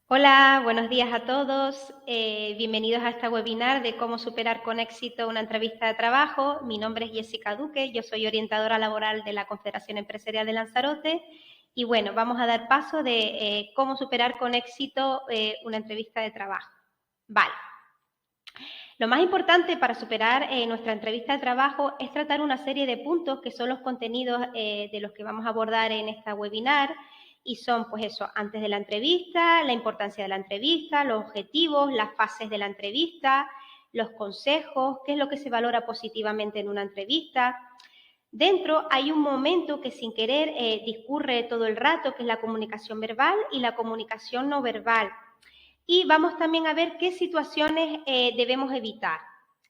Hola, buenos días a todos. Bienvenidos a este webinar de cómo superar con éxito una entrevista de trabajo. Mi nombre es Jessica Duque, yo soy orientadora laboral de la Confederación Empresarial de Lanzarote y bueno, vamos a dar paso de cómo superar con éxito una entrevista de trabajo. Vale. Lo más importante para superar nuestra entrevista de trabajo es tratar una serie de puntos que son los contenidos de los que vamos a abordar en esta webinar y son, pues eso, antes de la entrevista, la importancia de la entrevista, los objetivos, las fases de la entrevista, los consejos, qué es lo que se valora positivamente en una entrevista. Dentro hay un momento que sin querer discurre todo el rato, que es la comunicación verbal y la comunicación no verbal. Y vamos también a ver qué situaciones debemos evitar.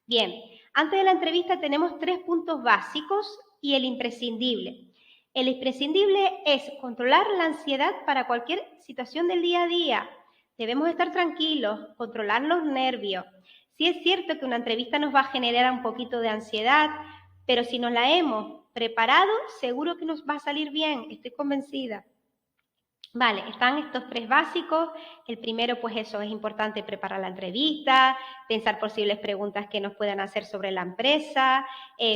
Bien, antes de la entrevista tenemos 3 puntos básicos y el imprescindible. El imprescindible es controlar la ansiedad para cualquier situación del día a día. Debemos estar tranquilos, controlar los nervios. Sí es cierto que una entrevista nos va a generar un poquito de ansiedad, pero si nos la hemos preparado, seguro que nos va a salir bien, estoy convencida. Vale, están estos 3 básicos. El primero, pues eso, es importante preparar la entrevista, pensar posibles preguntas que nos puedan hacer sobre la empresa,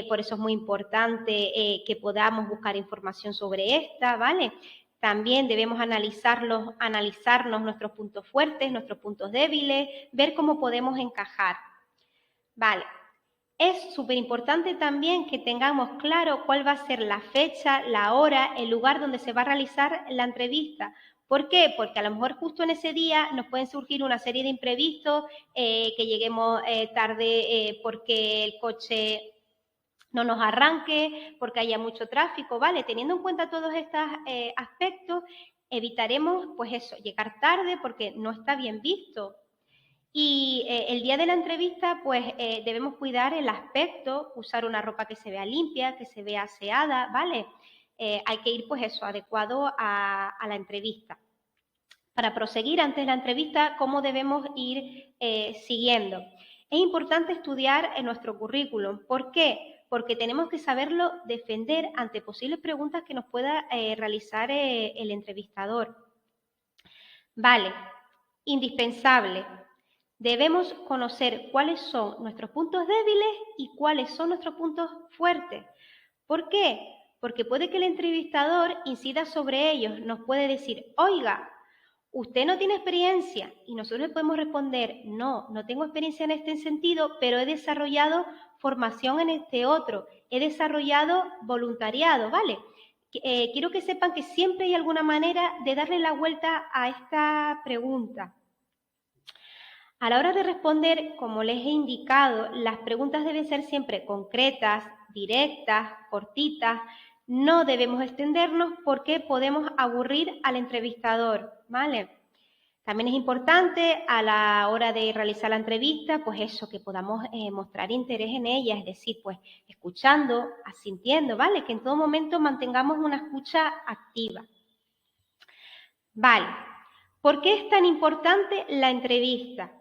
por eso es muy importante que podamos buscar información sobre esta, ¿vale? También debemos analizarnos nuestros puntos fuertes, nuestros puntos débiles, ver cómo podemos encajar. Vale, es súper importante también que tengamos claro cuál va a ser la fecha, la hora, el lugar donde se va a realizar la entrevista. ¿Por qué? Porque a lo mejor justo en ese día nos pueden surgir una serie de imprevistos, que lleguemos tarde porque el coche no nos arranque, porque haya mucho tráfico, ¿vale? Teniendo en cuenta todos estos aspectos, evitaremos, pues eso, llegar tarde porque no está bien visto. Y el día de la entrevista, pues debemos cuidar el aspecto, usar una ropa que se vea limpia, que se vea aseada, ¿vale? Hay que ir, pues eso, adecuado a la entrevista. Para proseguir antes de la entrevista, ¿cómo debemos ir siguiendo? Es importante estudiar en nuestro currículum. ¿Por qué? Porque tenemos que saberlo defender ante posibles preguntas que nos pueda realizar el entrevistador. Vale, indispensable. Debemos conocer cuáles son nuestros puntos débiles y cuáles son nuestros puntos fuertes. ¿Por qué? Porque puede que el entrevistador incida sobre ellos, nos puede decir, oiga, usted no tiene experiencia, y nosotros le podemos responder, no, no tengo experiencia en este sentido, pero he desarrollado formación en este otro, he desarrollado voluntariado, ¿vale? Quiero que sepan que siempre hay alguna manera de darle la vuelta a esta pregunta. A la hora de responder, como les he indicado, las preguntas deben ser siempre concretas, directas, cortitas. No debemos extendernos porque podemos aburrir al entrevistador, ¿vale? También es importante a la hora de realizar la entrevista, pues eso, que podamos mostrar interés en ella, es decir, pues escuchando, asintiendo, ¿vale? Que en todo momento mantengamos una escucha activa. Vale, ¿por qué es tan importante la entrevista?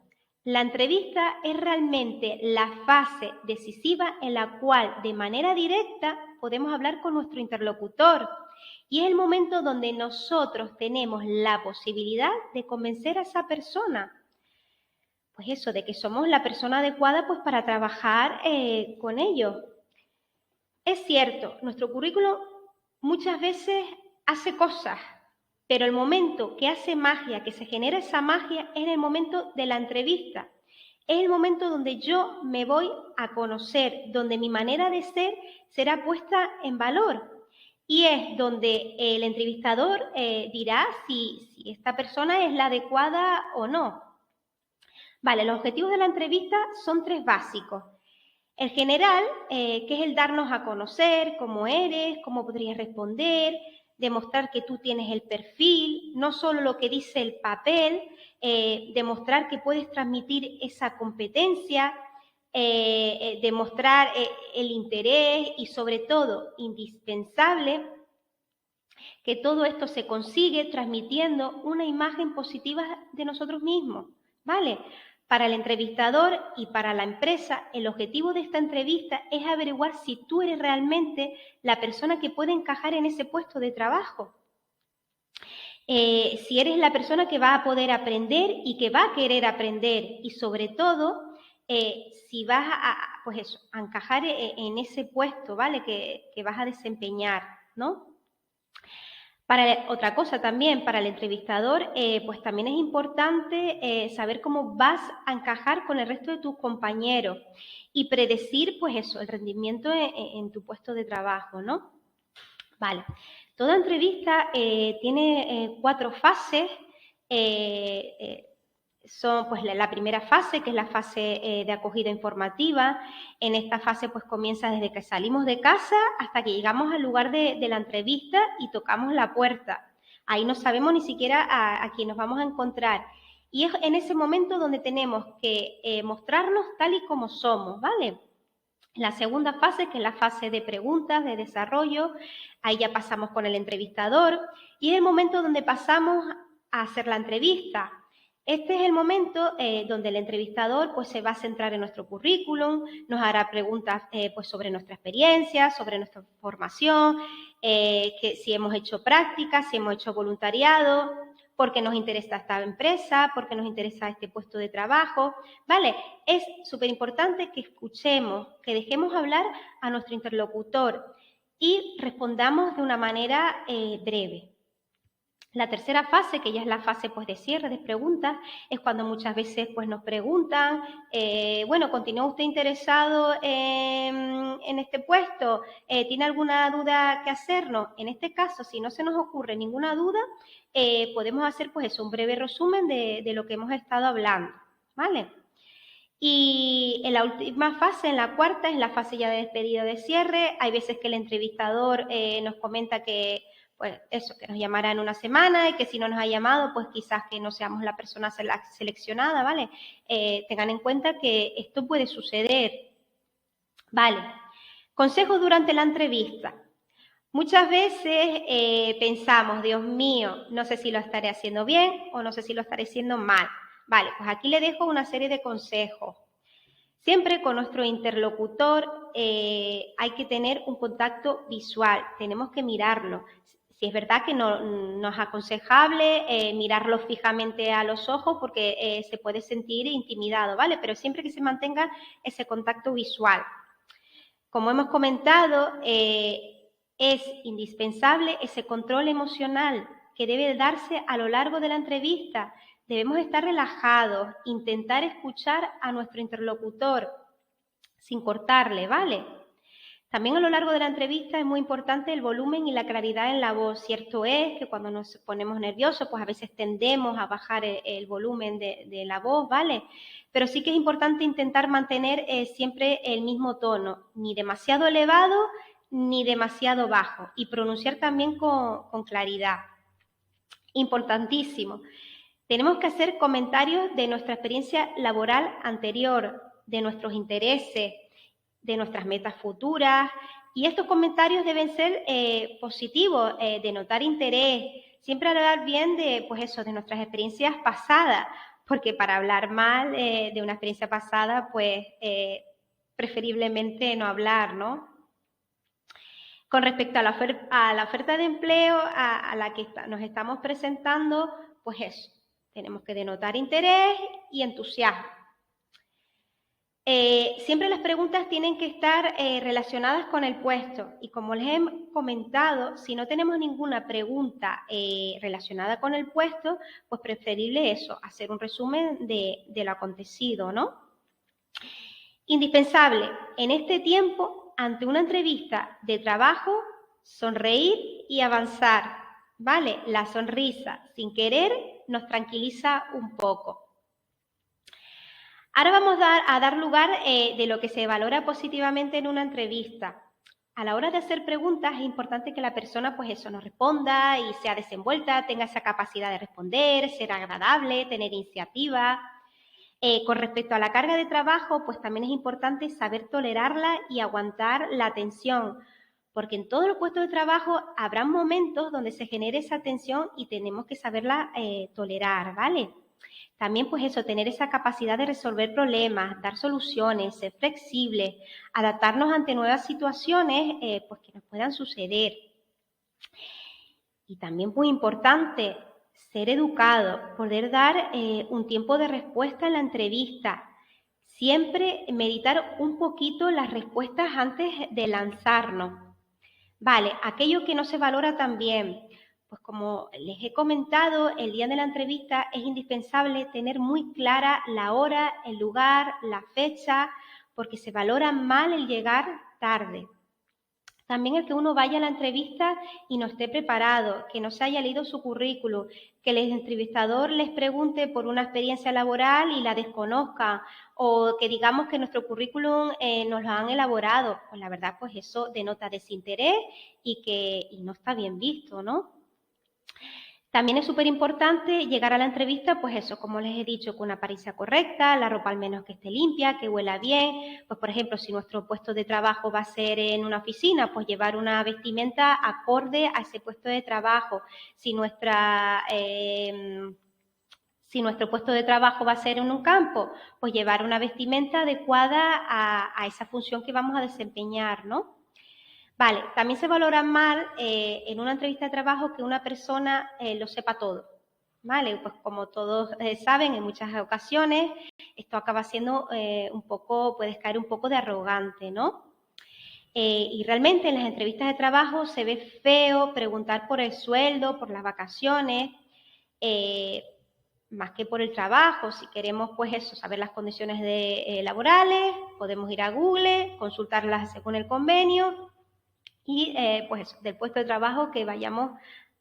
La entrevista es realmente la fase decisiva en la cual de manera directa podemos hablar con nuestro interlocutor y es el momento donde nosotros tenemos la posibilidad de convencer a esa persona. Pues eso, de que somos la persona adecuada pues para trabajar con ellos. Es cierto, nuestro currículum muchas veces hace cosas, pero el momento que hace magia, que se genera esa magia, es en el momento de la entrevista. Es el momento donde yo me voy a conocer, donde mi manera de ser será puesta en valor. Y es donde el entrevistador dirá si esta persona es la adecuada o no. Vale, los objetivos de la entrevista son 3 básicos. El general, que es el darnos a conocer cómo eres, cómo podrías responder, demostrar que tú tienes el perfil, no solo lo que dice el papel, demostrar que puedes transmitir esa competencia, demostrar el interés y sobre todo, indispensable, que todo esto se consigue transmitiendo una imagen positiva de nosotros mismos, ¿vale? Para el entrevistador y para la empresa, el objetivo de esta entrevista es averiguar si tú eres realmente la persona que puede encajar en ese puesto de trabajo. Si eres la persona que va a poder aprender y que va a querer aprender y sobre todo si vas pues eso, a encajar en ese puesto, ¿vale? Que vas a desempeñar, ¿no? Otra cosa también, para el entrevistador, pues también es importante saber cómo vas a encajar con el resto de tus compañeros y predecir, pues eso, el rendimiento en tu puesto de trabajo, ¿no? Vale. Toda entrevista tiene 4 fases. Son pues la primera fase, que es la fase de acogida informativa. En esta fase pues comienza desde que salimos de casa hasta que llegamos al lugar de la entrevista y tocamos la puerta. Ahí no sabemos ni siquiera a quién nos vamos a encontrar. Y es en ese momento donde tenemos que mostrarnos tal y como somos, ¿vale? La segunda fase, que es la fase de preguntas, de desarrollo, ahí ya pasamos con el entrevistador y es el momento donde pasamos a hacer la entrevista. Este es el momento donde el entrevistador pues, se va a centrar en nuestro currículum, nos hará preguntas pues, sobre nuestra experiencia, sobre nuestra formación, que si hemos hecho prácticas, si hemos hecho voluntariado, porque nos interesa esta empresa, porque nos interesa este puesto de trabajo, ¿vale? Es súper importante que escuchemos, que dejemos hablar a nuestro interlocutor y respondamos de una manera breve. La tercera fase, que ya es la fase pues, de cierre de preguntas, es cuando muchas veces pues, nos preguntan, bueno, ¿continúa usted interesado en este puesto? ¿Tiene alguna duda que hacernos? En este caso, si no se nos ocurre ninguna duda, podemos hacer pues eso, un breve resumen de lo que hemos estado hablando, ¿vale? Y en la última fase, en la cuarta, es la fase ya de despedida de cierre. Hay veces que el entrevistador nos comenta que, pues eso, que nos llamará en una semana y que si no nos ha llamado, pues quizás que no seamos la persona seleccionada, ¿vale? Tengan en cuenta que esto puede suceder, ¿vale? Consejos durante la entrevista. Muchas veces pensamos, Dios mío, no sé si lo estaré haciendo bien o no sé si lo estaré haciendo mal. Vale, pues aquí le dejo una serie de consejos. Siempre con nuestro interlocutor hay que tener un contacto visual, tenemos que mirarlo. Si es verdad que no es aconsejable mirarlo fijamente a los ojos porque se puede sentir intimidado, ¿vale? Pero siempre que se mantenga ese contacto visual. Como hemos comentado, es indispensable ese control emocional que debe darse a lo largo de la entrevista. Debemos estar relajados, intentar escuchar a nuestro interlocutor sin cortarle, ¿vale? También a lo largo de la entrevista es muy importante el volumen y la claridad en la voz. Cierto es que cuando nos ponemos nerviosos, pues a veces tendemos a bajar el volumen de la voz, ¿vale? Pero sí que es importante intentar mantener siempre el mismo tono, ni demasiado elevado ni demasiado bajo, y pronunciar también con claridad. Importantísimo. Tenemos que hacer comentarios de nuestra experiencia laboral anterior, de nuestros intereses, de nuestras metas futuras, y estos comentarios deben ser positivos, denotar interés, siempre hablar bien de, pues eso, de nuestras experiencias pasadas, porque para hablar mal de una experiencia pasada, pues preferiblemente no hablar, ¿no? Con respecto a la oferta de empleo a la que nos estamos presentando, pues eso, tenemos que denotar interés y entusiasmo. Siempre las preguntas tienen que estar relacionadas con el puesto y como les he comentado, si no tenemos ninguna pregunta relacionada con el puesto, pues preferible eso, hacer un resumen de lo acontecido, ¿no? Indispensable en este tiempo, ante una entrevista de trabajo, sonreír y avanzar, ¿vale? La sonrisa, sin querer, nos tranquiliza un poco. Ahora vamos a dar lugar de lo que se valora positivamente en una entrevista. A la hora de hacer preguntas es importante que la persona pues eso nos responda y sea desenvuelta, tenga esa capacidad de responder, ser agradable, tener iniciativa. Con respecto a la carga de trabajo, pues también es importante saber tolerarla y aguantar la tensión, porque en todos los puestos de trabajo habrá momentos donde se genere esa tensión y tenemos que saberla tolerar, ¿vale? También, pues eso, tener esa capacidad de resolver problemas, dar soluciones, ser flexibles, adaptarnos ante nuevas situaciones pues que nos puedan suceder. Y también muy importante, ser educado, poder dar un tiempo de respuesta en la entrevista. Siempre meditar un poquito las respuestas antes de lanzarnos. Vale, aquello que no se valora también, pues como les he comentado, el día de la entrevista es indispensable tener muy clara la hora, el lugar, la fecha, porque se valora mal el llegar tarde. También el que uno vaya a la entrevista y no esté preparado, que no se haya leído su currículum, que el entrevistador les pregunte por una experiencia laboral y la desconozca, o que digamos que nuestro currículum nos lo han elaborado. Pues la verdad, pues eso denota desinterés y no está bien visto, ¿no? También es súper importante llegar a la entrevista, pues eso, como les he dicho, con una apariencia correcta, la ropa al menos que esté limpia, que huela bien. Pues, por ejemplo, si nuestro puesto de trabajo va a ser en una oficina, pues llevar una vestimenta acorde a ese puesto de trabajo. Si nuestro puesto de trabajo va a ser en un campo, pues llevar una vestimenta adecuada a esa función que vamos a desempeñar, ¿no? Vale, también se valora mal en una entrevista de trabajo que una persona lo sepa todo, ¿vale? Pues como todos saben, en muchas ocasiones esto acaba siendo puedes caer un poco de arrogante, ¿no? Y realmente en las entrevistas de trabajo se ve feo preguntar por el sueldo, por las vacaciones, más que por el trabajo. Si queremos, pues eso, saber las condiciones laborales, podemos ir a Google, consultarlas según el convenio, y pues del puesto de trabajo que vayamos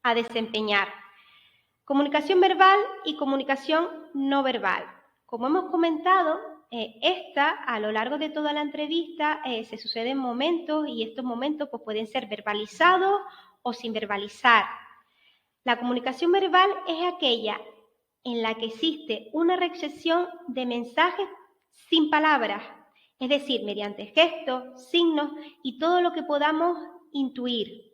a desempeñar. Comunicación verbal y comunicación no verbal. Como hemos comentado, esta a lo largo de toda la entrevista se suceden momentos y estos momentos pues, pueden ser verbalizados o sin verbalizar. La comunicación verbal es aquella en la que existe una recepción de mensajes sin palabras, es decir, mediante gestos, signos y todo lo que podamos intuir.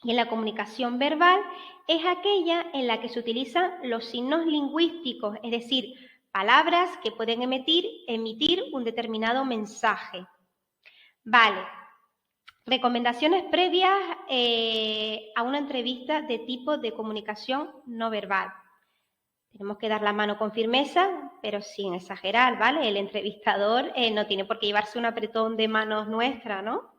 Y en la comunicación verbal es aquella en la que se utilizan los signos lingüísticos, es decir, palabras que pueden emitir un determinado mensaje. Vale. Recomendaciones previas a una entrevista de tipo de comunicación no verbal. Tenemos que dar la mano con firmeza, pero sin exagerar, ¿vale? El entrevistador no tiene por qué llevarse un apretón de manos nuestra, ¿no?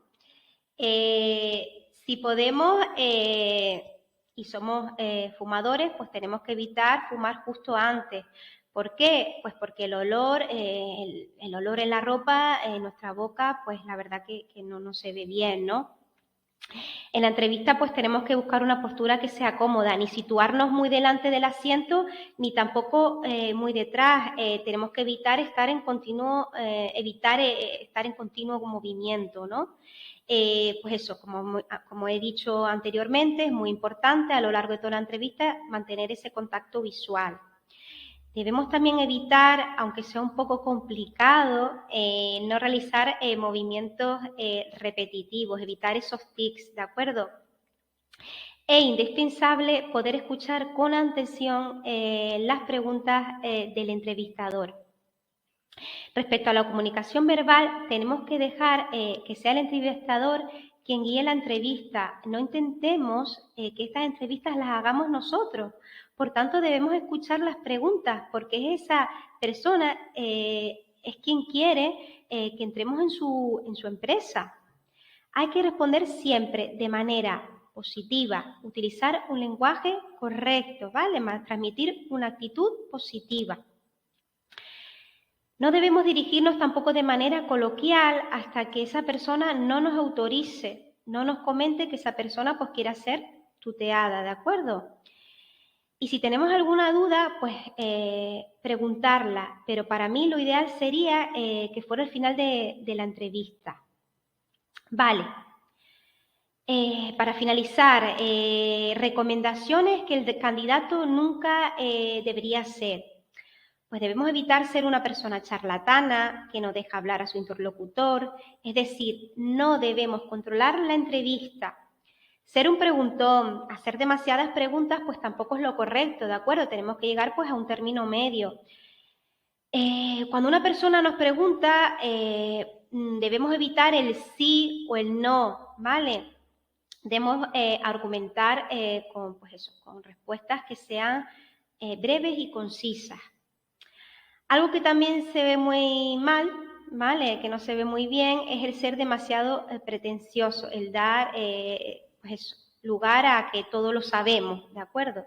Si podemos y somos fumadores, pues tenemos que evitar fumar justo antes. ¿Por qué? Pues porque el olor en la ropa, en nuestra boca, pues la verdad que no se ve bien, ¿no? En la entrevista pues tenemos que buscar una postura que sea cómoda, ni situarnos muy delante del asiento, ni tampoco muy detrás. Tenemos que evitar estar en continuo movimiento, ¿no? Pues eso, como he dicho anteriormente, es muy importante a lo largo de toda la entrevista mantener ese contacto visual. Debemos también evitar, aunque sea un poco complicado, no realizar movimientos repetitivos, evitar esos tics, ¿de acuerdo? Es indispensable poder escuchar con atención las preguntas del entrevistador. Respecto a la comunicación verbal, tenemos que dejar que sea el entrevistador quien guíe la entrevista. No intentemos que estas entrevistas las hagamos nosotros. Por tanto, debemos escuchar las preguntas, porque esa persona es quien quiere que entremos en su empresa. Hay que responder siempre de manera positiva, utilizar un lenguaje correcto, ¿vale? Transmitir una actitud positiva. No debemos dirigirnos tampoco de manera coloquial hasta que esa persona no nos autorice, no nos comente que esa persona pues quiera ser tuteada, ¿de acuerdo? Y si tenemos alguna duda, pues preguntarla, pero para mí lo ideal sería que fuera el final de la entrevista. Vale. Para finalizar, recomendaciones que el candidato nunca debería hacer. Pues debemos evitar ser una persona charlatana que no deja hablar a su interlocutor, es decir, no debemos controlar la entrevista. Ser un preguntón, hacer demasiadas preguntas, pues tampoco es lo correcto, ¿de acuerdo? Tenemos que llegar pues a un término medio. Cuando una persona nos pregunta, debemos evitar el sí o el no, ¿vale? debemos argumentar con respuestas que sean breves y concisas. Algo que también se ve muy mal, ¿vale? Que no se ve muy bien, es el ser demasiado pretencioso, el dar lugar a que todo lo sabemos, ¿de acuerdo?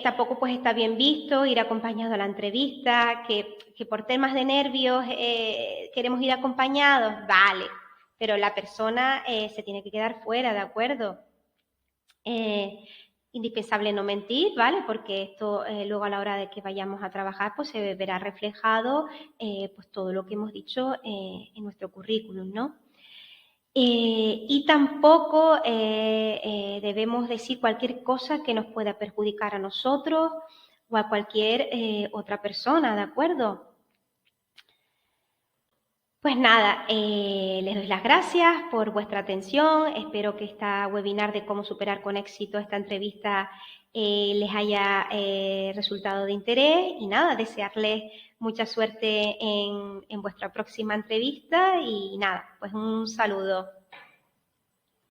Tampoco pues está bien visto ir acompañado a la entrevista, que por temas de nervios queremos ir acompañados, vale, pero la persona se tiene que quedar fuera, ¿de acuerdo? Indispensable no mentir, ¿vale? Porque esto luego a la hora de que vayamos a trabajar pues se verá reflejado pues todo lo que hemos dicho en nuestro currículum, ¿no? Y tampoco debemos decir cualquier cosa que nos pueda perjudicar a nosotros o a cualquier otra persona, ¿de acuerdo? Pues nada, les doy las gracias por vuestra atención. Espero que esta webinar de cómo superar con éxito esta entrevista les haya resultado de interés. Y nada, desearles mucha suerte en vuestra próxima entrevista. Y nada, pues un saludo.